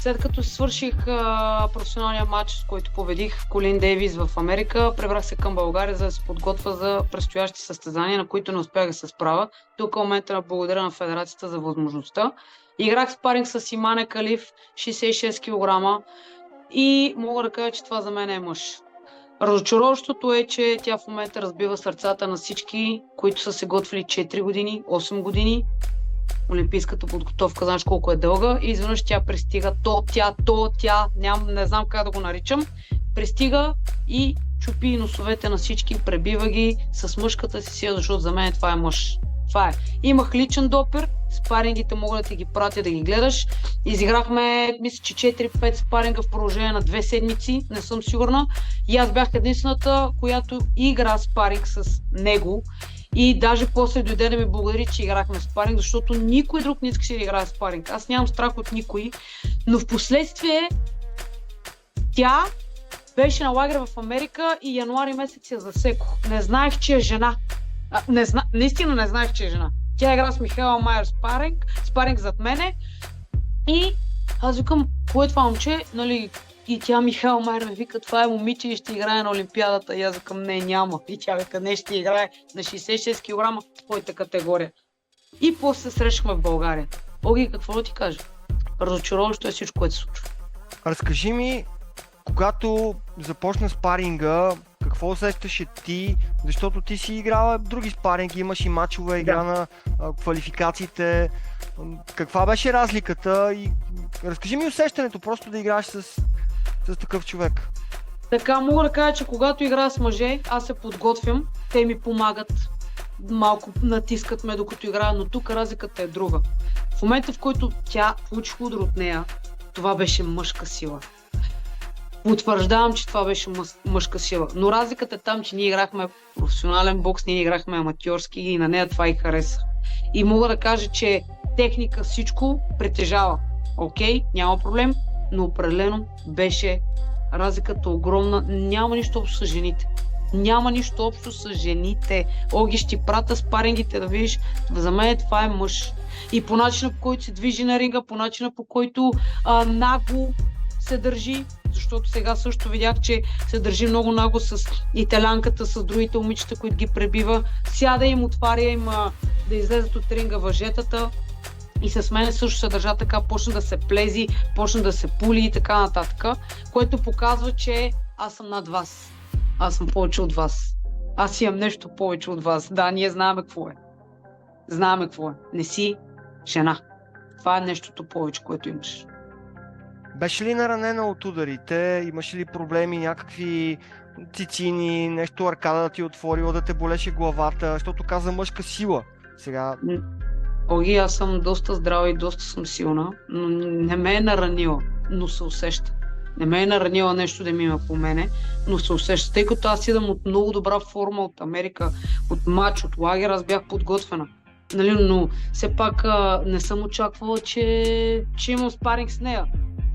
След като свърших професионалния матч, с който победих Колин Дейвис в Америка, пребрах се към България, за да се подготвя за предстоящи състезания, на които не успях да се справя. Тук в момента благодаря на Федерацията за възможността. Играх спаринг с Имане Калиф, 66 кг, и мога да кажа, че това за мен е мъж. Разочароващото е, че тя в момента разбива сърцата на всички, които са се готвили 4 години, 8 години. Олимпийската подготовка, знаеш колко е дълга, и изведнъж тя пристига, не знам как да го наричам, пристига и чупи носовете на всички, пребива ги с мъжката си сила, защото за мен това е мъж. Това е. Имах личен допир, спарингите мога да ти ги пратя да ги гледаш. Изиграхме, мисля, че 4-5 спаринга в продължение на 2 седмици, не съм сигурна. И аз бях единствената, която игра спаринг с него. И даже после дойде да ми благодари, че играхме спаринг, защото никой друг не искаше да играе спаринг. Аз нямам страх от никой, но в последствие тя беше на лагер в Америка и януари месец я засекох. Не знаех, че е жена. Наистина не знаех, че е жена. Тя игра с Михаела Майер спаринг зад мене, и аз викам, кое е това момче? Нали, и тя, Михаел Майер, ме вика, това е момиче и ще играе на Олимпиадата. И аз викам, не, няма. И тя вика, не, ще играе на 66 кг в твоята категория. И после се срещахме в България. Оги, какво да ти кажа? Разочароващо е всичко, което се случва. Разкажи ми, когато започна спаринга, какво усещаше ти, защото ти си играла други спаринги, имаш и мачове, игра на квалификациите. Каква беше разликата? И разкажи ми усещането просто да играеш с такъв човек. Така, мога да кажа, че когато играя с мъже, аз се подготвям, те ми помагат, малко натискат ме докато играя, но тук разликата е друга. В момента, в който тя получи удар от нея, това беше мъжка сила. Потвърждавам, че това беше мъжка сила. Но разликата е там, че ние играхме професионален бокс, ние играхме аматьорски и на нея това и хареса. И мога да кажа, че техника всичко притежава. Окей, няма проблем, но определено беше разликата огромна. Няма нищо общо с жените. Няма нищо общо с жените. Оги, ще ти пратя спарингите да видиш. За мен това е мъж. И по начина, по който се движи на ринга, по начина, по който нагло се държи, защото сега също видях, че се държи много нагло с италянката, с другите момичета, които ги пребива. Сяда им, отваря им да излезат от ринга въжетата. И с мен също се държа така, почна да се плези, почна да се пули и така нататък, което показва, че аз съм над вас. Аз съм повече от вас. Аз имам нещо повече от вас. Да, ние знаем какво е. Знаем какво е. Не си жена. Това е нещото повече, което имаш. Беше ли наранена от ударите? Имаше ли проблеми, някакви цицини, нещо аркада да ти отворила, да те болеше главата, защото каза мъжка сила. Сега... Оги, аз съм доста здрава и доста съм силна, но не ме е наранила, но се усеща. Не ме е наранила нещо да ми има по мене, но се усеща. Тъй като аз идвам от много добра форма от Америка, от матч, от лагер, аз бях подготвена. Нали, но все пак не съм очаквала, че имам спаринг с нея.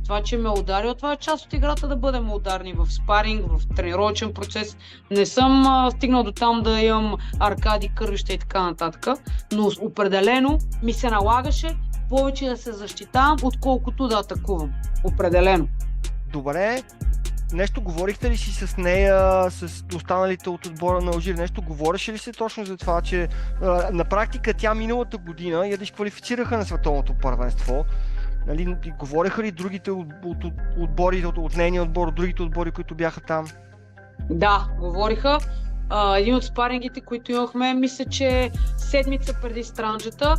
Това, че ме е ударил, това е част от играта да бъдем ударни в спаринг, в тренировъчен процес. Не съм стигнал до там да имам аркади, кървища и така нататък, но определено ми се налагаше повече да се защитавам, отколкото да атакувам. Определено. Добре, нещо говорихте ли си с нея, с останалите от отбора на Алжир? Нещо говореше ли се точно за това, че на практика тя миналата година я дисквалифицираха на световното първенство? Нали, говореха ли другите отбори, от нейния отбор, от другите отбори, които бяха там? Да, говориха. Един от спарингите, които имахме, мисля, че седмица преди странджата,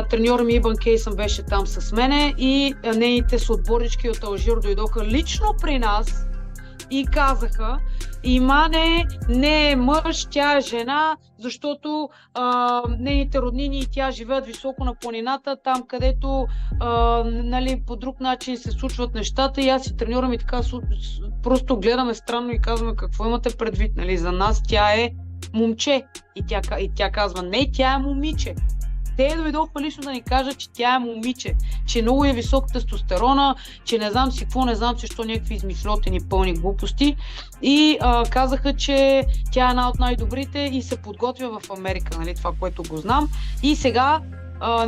треньор ми Ибан Кейсън беше там с мене и нейните съотборнички от Алжир дойдоха лично при нас и казаха: Имане не е мъж, тя е жена, защото нейните роднини и тя живеят високо на планината, там където нали, по друг начин се случват нещата, и аз и треньора ми така просто гледаме странно и казваме: какво имате предвид, нали? За нас тя е момче. И тя казва: не, тя е момиче. Те дойдоха лично да ни кажат, че тя е момиче, че много е висок тестостерона, че не знам си какво, не знам си що, някакви измишлотени пълни глупости, и казаха, че тя е една от най-добрите и се подготвя в Америка, нали, това, което го знам, и сега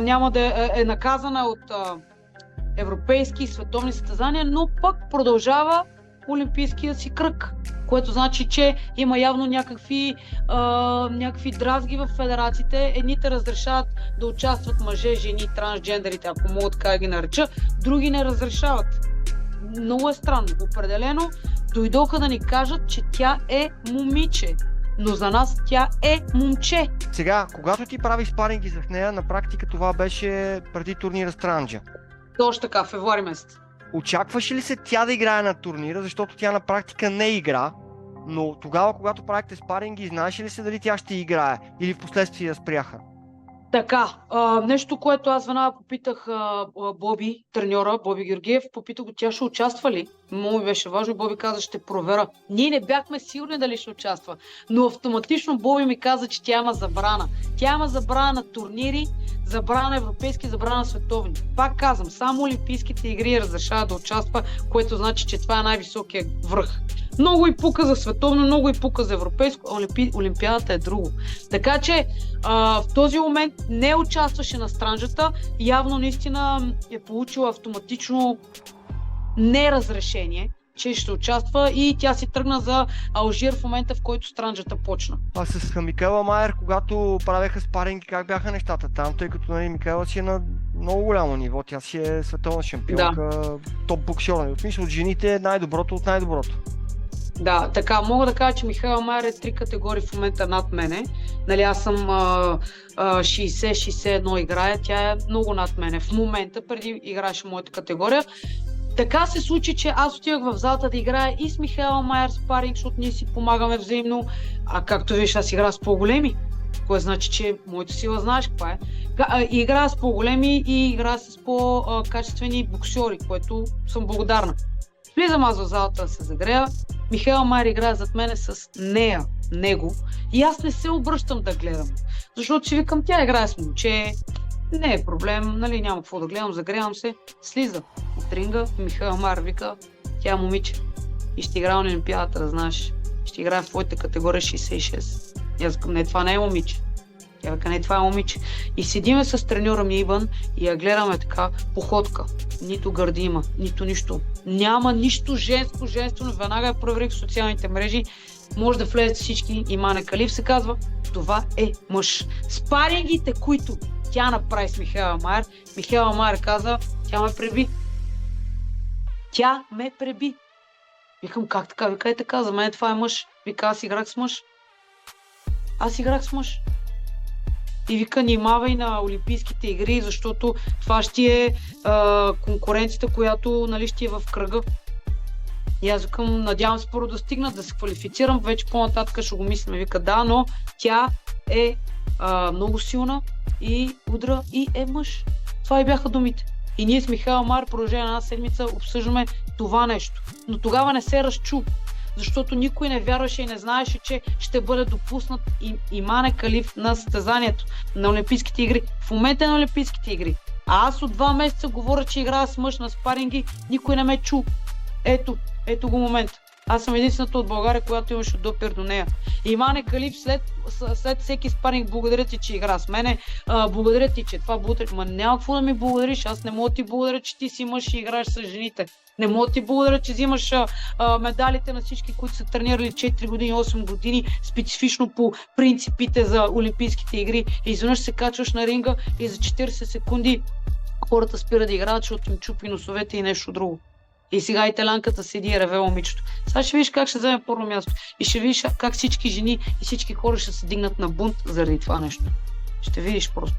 няма да е наказана от европейски и световни състезания, но пък продължава олимпийския си кръг, което значи, че има явно някакви дразги в федерациите. Едните разрешават да участват мъже, жени, трансджендерите, ако мога така да ги нареча, други не разрешават. Много е странно. Определено дойдоха да ни кажат, че тя е момиче, но за нас тя е момче. Сега, когато ти прави спаринги с нея, на практика това беше преди турнира Странджа. Точно така, февруари месец. Очакваш ли се тя да играе на турнира, защото тя на практика не игра, но тогава, когато правихте спаринги, знаеш ли се дали тя ще играе или в последствие я спряха? Така, нещо, което аз веднага попитах Боби, треньора, Боби Георгиев, попитах го, тя ще участва ли? Много ми беше важно, Боби каза, ще проверя. Ние не бяхме сигурни дали ще участва, но автоматично Боби ми каза, че тя има забрана. Тя има забрана на турнири, забрана на европейски, забрана на световни. Пак казвам, само Олимпийските игри разрешават да участва, което значи, че това е най-високия връх. Много и пука за световно, много и пука за европейско, Олимпиадата е друго. Така че в този момент не участваше на Странджата, явно наистина е получила автоматично неразрешение, че ще участва и тя си тръгна за Алжир в момента, в който Странджата почна. А с Микела Майер, когато правеха спаринги, как бяха нещата там, тъй като Микела си е на много голямо ниво, тя си е световна шампионка, топ боксер. В смисъл, от жените е най-доброто от най-доброто. Да, така, мога да кажа, че Михаел Майер е 3 категории в момента над мене. Нали, аз съм 60-61 играя, тя е много над мене. В момента, преди играеше моята категория. Така се случи, че аз отивах в залата да играя и с Михаел Майер спаринг, защото ние си помагаме взаимно. А както виж, аз играя с по-големи, което значи, че моята сила знаеш каква е. Играя с по-големи и играя с по-качествени боксьори, което съм благодарна. Влизам аз в залата да се загрея, Михаел Майер играе зад мене с него и аз не се обръщам да гледам, защото си викам, тя играе с момче, не е проблем, нали, няма какво да гледам, загрявам се, слиза от ринга, Михаел Майер вика, тя е момиче и ще играе на Олимпиадата, да знаеш, ще играе в твоята категория 66. И аз викам, не, това не е момиче. Тя вика, не, това е момиче. И седиме с треньора ми Иван и я гледаме така, походка. Нито гърди има, нито нищо. Няма нищо женствено. Веднага я проверих в социалните мрежи. Може да влезете всички. Имане Калиф се казва. Това е мъж. Спарингите, които тя направи с Михаел Майер. Михаел Майер каза, тя ме преби. Тя ме преби. Викам, как така? Вика, е така, за мен това е мъж. Вика, аз играх с мъж. И вика, внимавай на Олимпийските игри, защото това ще е конкуренцията, която, нали, ще е в кръга. И аз викам, надявам се първо да стигна, да се квалифицирам, вече по-нататък ще го мислим. Вика, да, но тя е много силна и удра и е мъж. Това и бяха думите. И ние с Михаел Майер продължение на една седмица обсъждаме това нещо. Но тогава не се разчу, защото никой не вярваше и не знаеше, че ще бъде допуснат Имане Калиф на състезанието на Олимпийските игри. В момента на Олимпийските игри. А аз от 2 месеца говоря, че играя с мъж на спаринги, никой не ме чу. Ето го момент. Аз съм единствената от България, която имаше допир до нея. Имане Калиф след всеки спаринг, благодаря ти, че игра с мене, благодаря ти, че това благодаря. Ма няма какво да ми благодариш, аз не мога да ти благодаря, че ти си мъж и играеш с жените. Не мога да ти благодаря, че взимаш медалите на всички, които са тренирали 4 години, 8 години, специфично по принципите за Олимпийските игри. И изведнъж се качваш на ринга и за 40 секунди хората спират да играят, защото им чупи носовете и нещо друго. И сега италянката седи и реве момичето. Сега ще видиш как ще вземе първо място. И ще видиш как всички жени и всички хора ще се дигнат на бунт заради това нещо. Ще видиш просто.